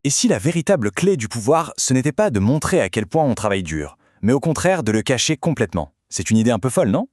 Et si la véritable clé du pouvoir, ce n'était pas de montrer à quel point on travaille dur, mais au contraire de le cacher complètement? C'est une idée un peu folle, non?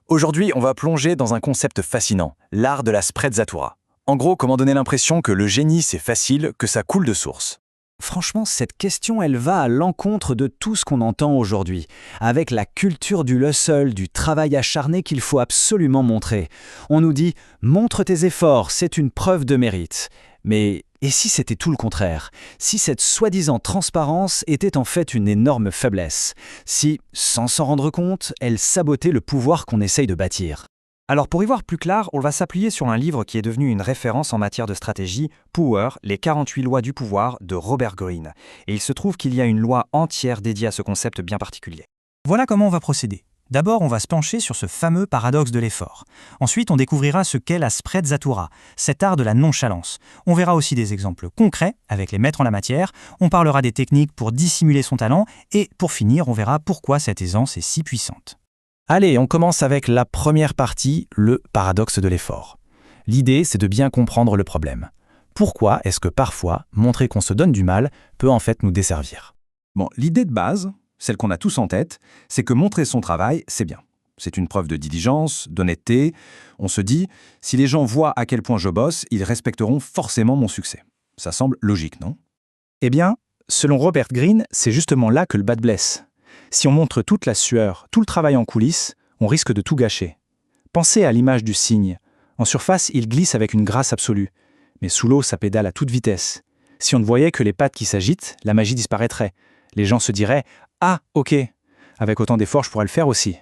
Aujourd'hui, on va plonger dans un concept fascinant, l'art de la sprezzatura. En gros, comment donner l'impression que le génie c'est facile, que ça coule de source. Franchement, cette question, elle va à l'encontre de tout ce qu'on entend aujourd'hui, avec la culture du hustle, du travail acharné qu'il faut absolument montrer. On nous dit « montre tes efforts, c'est une preuve de mérite ». Mais et si c'était tout le contraire? Si cette soi-disant transparence était en fait une énorme faiblesse? Si, sans s'en rendre compte, elle sabotait le pouvoir qu'on essaye de bâtir? Alors pour y voir plus clair, on va s'appuyer sur un livre qui est devenu une référence en matière de stratégie, Power, les 48 lois du pouvoir de Robert Greene. Et il se trouve qu'il y a une loi entière dédiée à ce concept bien particulier. Voilà comment on va procéder. D'abord, on va se pencher sur ce fameux paradoxe de l'effort. Ensuite, on découvrira ce qu'est la sprezzatura, cet art de la nonchalance. On verra aussi des exemples concrets avec les maîtres en la matière, on parlera des techniques pour dissimuler son talent, et pour finir, on verra pourquoi cette aisance est si puissante. Allez, on commence avec la première partie, le paradoxe de l'effort. L'idée, c'est de bien comprendre le problème. Pourquoi est-ce que parfois, montrer qu'on se donne du mal peut en fait nous desservir? Bon, l'idée de base, celle qu'on a tous en tête, c'est que montrer son travail, c'est bien. C'est une preuve de diligence, d'honnêteté. On se dit, si les gens voient à quel point je bosse, ils respecteront forcément mon succès. Ça semble logique, non? Eh bien, selon Robert Greene, c'est justement là que le bas blesse. Si on montre toute la sueur, tout le travail en coulisses, on risque de tout gâcher. Pensez à l'image du cygne. En surface, il glisse avec une grâce absolue. Mais sous l'eau, ça pédale à toute vitesse. Si on ne voyait que les pattes qui s'agitent, la magie disparaîtrait. Les gens se diraient « Ah, ok, avec autant d'efforts, je pourrais le faire aussi ».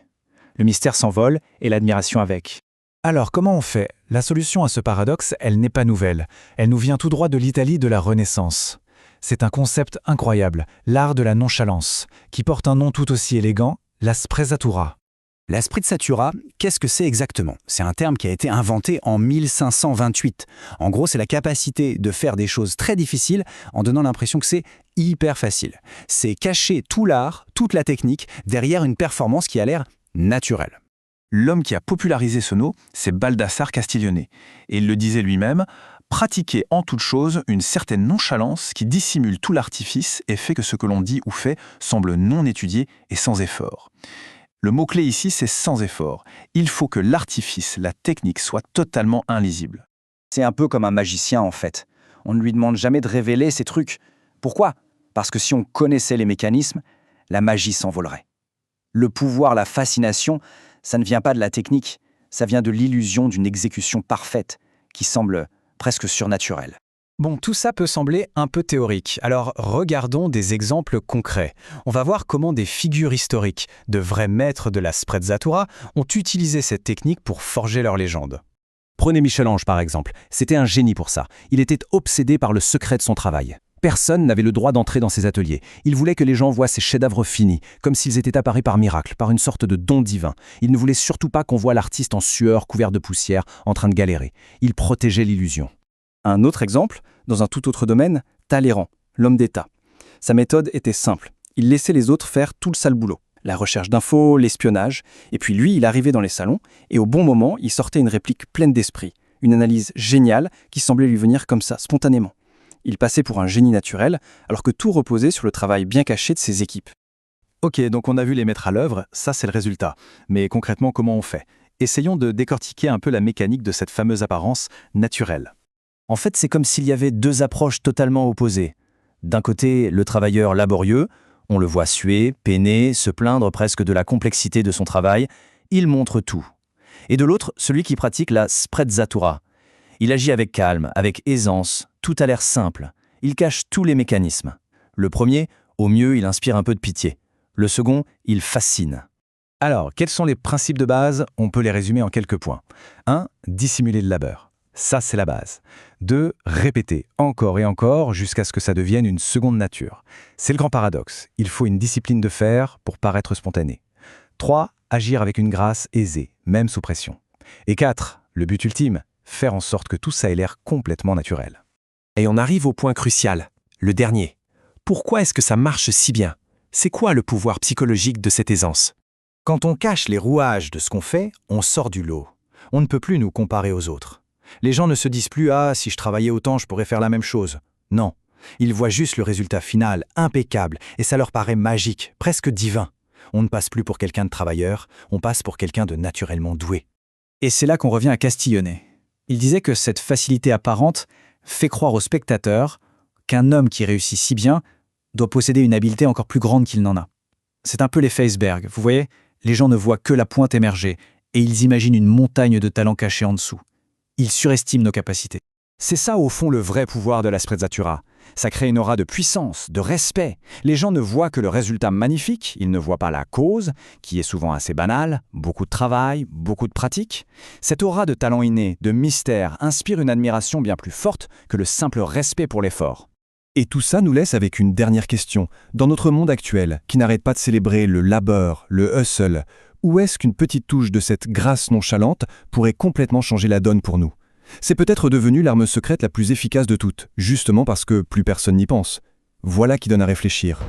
Le mystère s'envole et l'admiration avec. Alors, comment on fait? La solution à ce paradoxe, elle n'est pas nouvelle. Elle nous vient tout droit de l'Italie de la Renaissance. C'est un concept incroyable, l'art de la nonchalance, qui porte un nom tout aussi élégant, la sprezzatura. La sprezzatura, qu'est-ce que c'est exactement? C'est un terme qui a été inventé en 1528. En gros, c'est la capacité de faire des choses très difficiles en donnant l'impression que c'est hyper facile. C'est cacher tout l'art, toute la technique, derrière une performance qui a l'air naturelle. L'homme qui a popularisé ce mot, c'est Baldassare Castiglione. Et il le disait lui-même, pratiquer en toute chose une certaine nonchalance qui dissimule tout l'artifice et fait que ce que l'on dit ou fait semble non étudié et sans effort. Le mot-clé ici, c'est sans effort. Il faut que l'artifice, la technique soit totalement invisible. C'est un peu comme un magicien en fait. On ne lui demande jamais de révéler ses trucs. Pourquoi? Parce que si on connaissait les mécanismes, la magie s'envolerait. Le pouvoir, la fascination, ça ne vient pas de la technique, ça vient de l'illusion d'une exécution parfaite qui semble presque surnaturelle. Bon, tout ça peut sembler un peu théorique, alors regardons des exemples concrets. On va voir comment des figures historiques, de vrais maîtres de la sprezzatura, ont utilisé cette technique pour forger leur légende. Prenez Michel-Ange par exemple, c'était un génie pour ça. Il était obsédé par le secret de son travail. Personne n'avait le droit d'entrer dans ses ateliers. Il voulait que les gens voient ses chefs-d'œuvre finis, comme s'ils étaient apparus par miracle, par une sorte de don divin. Il ne voulait surtout pas qu'on voie l'artiste en sueur, couvert de poussière, en train de galérer. Il protégeait l'illusion. Un autre exemple, dans un tout autre domaine, Talleyrand, l'homme d'État. Sa méthode était simple. Il laissait les autres faire tout le sale boulot. La recherche d'infos, l'espionnage. Et puis lui, il arrivait dans les salons, et au bon moment, il sortait une réplique pleine d'esprit. Une analyse géniale qui semblait lui venir comme ça, spontanément. Il passait pour un génie naturel, alors que tout reposait sur le travail bien caché de ses équipes. Ok, donc on a vu les mettre à l'œuvre, ça c'est le résultat. Mais concrètement, comment on fait? Essayons de décortiquer un peu la mécanique de cette fameuse apparence naturelle. En fait, c'est comme s'il y avait deux approches totalement opposées. D'un côté, le travailleur laborieux, on le voit suer, peiner, se plaindre presque de la complexité de son travail, il montre tout. Et de l'autre, celui qui pratique la sprezzatura. Il agit avec calme, avec aisance, tout a l'air simple. Il cache tous les mécanismes. Le premier, au mieux, il inspire un peu de pitié. Le second, il fascine. Alors, quels sont les principes de base? On peut les résumer en quelques points. 1. Dissimuler le labeur. Ça, c'est la base. 2. Répéter encore et encore jusqu'à ce que ça devienne une seconde nature. C'est le grand paradoxe. Il faut une discipline de faire pour paraître spontané. 3. Agir avec une grâce aisée, même sous pression. Et 4. Le but ultime, faire en sorte que tout ça ait l'air complètement naturel. Et on arrive au point crucial, le dernier. Pourquoi est-ce que ça marche si bien? C'est quoi le pouvoir psychologique de cette aisance? Quand on cache les rouages de ce qu'on fait, on sort du lot. On ne peut plus nous comparer aux autres. Les gens ne se disent plus « Ah, si je travaillais autant, je pourrais faire la même chose ». Non, Ils voient juste le résultat final, impeccable, et ça leur paraît magique, presque divin. On ne passe plus pour quelqu'un de travailleur, on passe pour quelqu'un de naturellement doué. Et c'est là qu'on revient à Castillonnet. Il disait que cette facilité apparente fait croire aux spectateurs qu'un homme qui réussit si bien doit posséder une habileté encore plus grande qu'il n'en a. C'est un peu l'effet iceberg, vous voyez? Les gens ne voient que la pointe émerger, et ils imaginent une montagne de talents cachés en dessous. Ils surestiment nos capacités. C'est ça au fond le vrai pouvoir de la sprezzatura. Ça crée une aura de puissance, de respect. Les gens ne voient que le résultat magnifique, ils ne voient pas la cause, qui est souvent assez banale, beaucoup de travail, beaucoup de pratique. Cette aura de talent inné, de mystère, inspire une admiration bien plus forte que le simple respect pour l'effort. Et tout ça nous laisse avec une dernière question. Dans notre monde actuel, qui n'arrête pas de célébrer le labeur, le hustle, où est-ce qu'une petite touche de cette grâce nonchalante pourrait complètement changer la donne pour nous ? C'est peut-être devenu l'arme secrète la plus efficace de toutes, justement parce que plus personne n'y pense. Voilà qui donne à réfléchir.